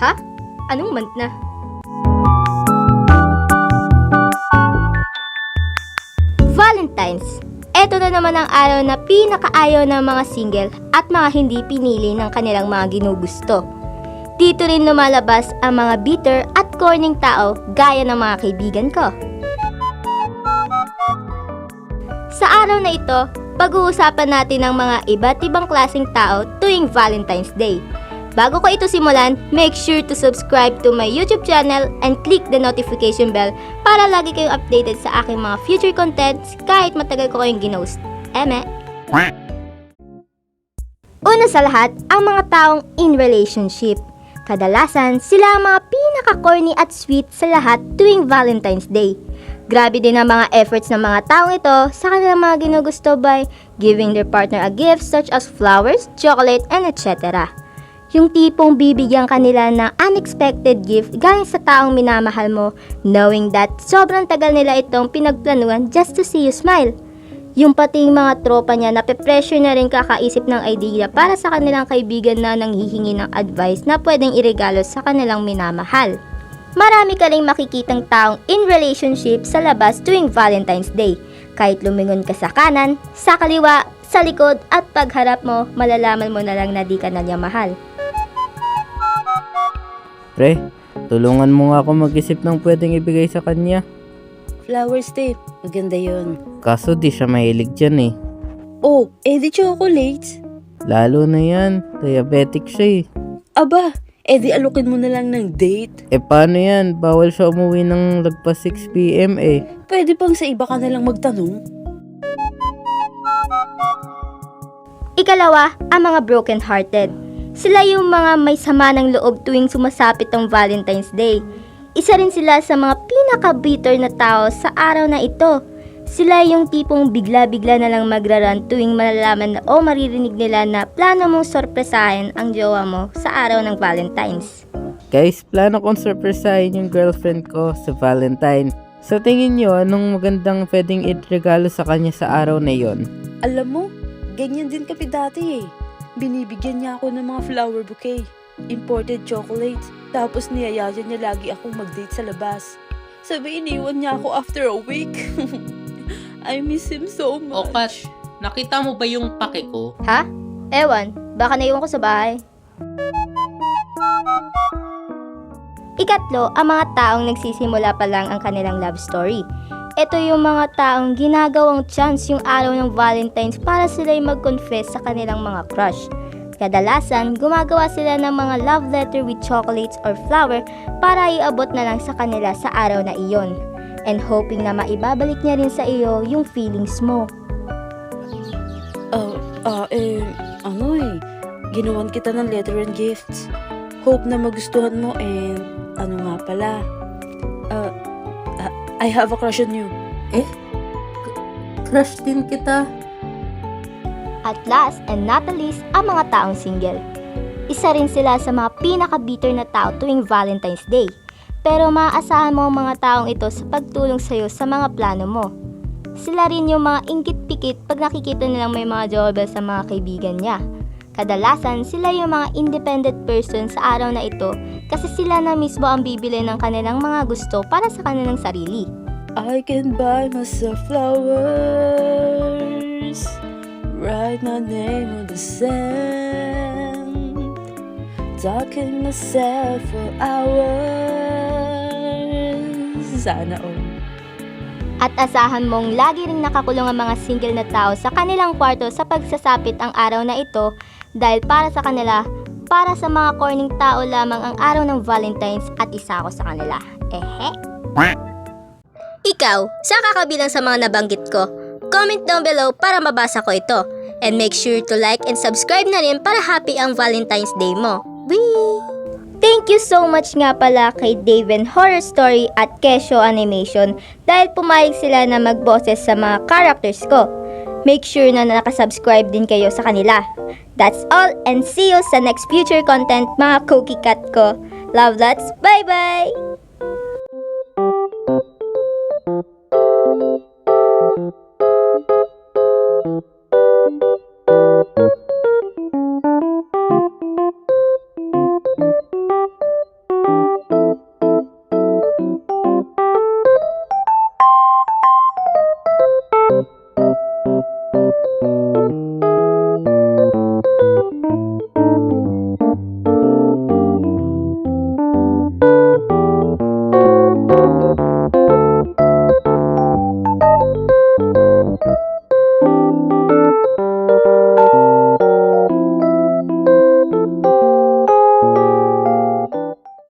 Ha? Anong month na? Valentine's. Ito na naman ang araw na pinakaayaw ng mga single at mga hindi pinili ng kanilang mga ginugusto. Dito rin lumalabas ang mga bitter at corning tao gaya ng mga kaibigan ko. Sa araw na ito, pag-uusapan natin ang mga iba't ibang klaseng tao tuwing Valentine's Day. Bago ko ito simulan, make sure to subscribe to my YouTube channel and click the notification bell para lagi kayong updated sa aking mga future contents kahit matagal ko kayong ginost. Eme! Una sa lahat, ang mga taong in relationship. Kadalasan, sila ang mga pinaka-corny at sweet sa lahat tuwing Valentine's Day. Grabe din ang mga efforts ng mga taong ito sa kanilang mga ginugusto by giving their partner a gift such as flowers, chocolate, and etc. Yung tipong bibigyan kanila ng unexpected gift galing sa taong minamahal mo, knowing that sobrang tagal nila itong pinagplanuhan just to see you smile. Yung pating mga tropa niya nape-pressure na rin kakaisip ng idea para sa kanilang kaibigan na nanghihingi ng advice na pwedeng iregalo sa kanilang minamahal. Marami ka ring makikitang taong in relationship sa labas tuwing Valentine's Day. Kahit lumingon ka sa kanan, sa kaliwa, sa likod at pagharap mo, malalaman mo na lang na di ka na niya mahal. Pre, tulungan mo nga ako mag-isip ng pwedeng ibigay sa kanya. Flowers tape, maganda yun. Kaso di siya mahilig dyan eh. Oh, di chocolates. Lalo na yan, diabetic siya eh. Aba, di alukin mo na lang ng date. Paano yan? Bawal siya umuwi ng lagpas 6 PM eh. Pwede pang sa iba ka na lang magtanong. Ikalawa, ang mga broken-hearted. Sila yung mga may sama ng loob tuwing sumasapit ang Valentine's Day. Isa rin sila sa mga pinaka-bitter na tao sa araw na ito. Sila yung tipong bigla-bigla na lang magraran tuwing malalaman na o maririnig nila na plano mong sorpresahin ang jowa mo sa araw ng Valentine's. Guys, plano kong surprisehin yung girlfriend ko sa Valentine. Sa tingin nyo, anong magandang pwedeng i-regalo sa kanya sa araw na yon? Alam mo, ganyan din kami dati eh. Binibigyan niya ako ng mga flower bouquet, imported chocolates, tapos niyayayan niya lagi akong mag-date sa labas. Sabi iniwan niya ako after a week. I miss him so O much. Kash, nakita mo ba yung pake ko? Ha? Ewan, baka naiwan ko sa bahay. Ikatlo, ang mga taong nagsisimula pa lang ang kanilang love story. Ito yung mga taong ginagawang chance yung araw ng Valentine's para sila'y mag-confess sa kanilang mga crush. Kadalasan, gumagawa sila ng mga love letter with chocolates or flower para iabot na lang sa kanila sa araw na iyon. And hoping na maibabalik niya rin sa iyo yung feelings mo. Ginawan kita ng letter and gifts. Hope na magustuhan mo and ano nga pala, I have a crush on you. Crush din kita. At last and not the least, ang mga taong single. Isa rin sila sa mga pinaka-bitter na tao tuwing Valentine's Day. Pero maaasahan mo ang mga taong ito sa pagtulong sa'yo sa mga plano mo. Sila rin yung mga inggit-pikit pag nakikita nilang may mga jobel sa mga kaibigan niya. Kadalasan, sila yung mga independent person sa araw na ito kasi sila na mismo ang bibili ng kanilang mga gusto para sa kanilang sarili. I can buy myself flowers, write my name on the sand, talking myself for hours. Sana all. At asahan mong lagi ring nakakulong ang mga single na tao sa kanilang kwarto sa pagsasapit ang araw na ito dahil para sa kanila, para sa mga corning tao lamang ang araw ng Valentine's at isa ako sa kanila. Ehe. Ikaw, saan ka kabilang sa mga nabanggit ko? Comment down below para mabasa ko ito. And make sure to like and subscribe na rin para happy ang Valentine's Day mo. Whee! Thank you so much nga pala kay Daven Horror Story at Kesho Animation dahil pumayag sila na magboses sa mga characters ko. Make sure na nakasubscribe din kayo sa kanila. That's all and see you sa next future content mga cookie cat ko. Love lots, bye bye! Bye!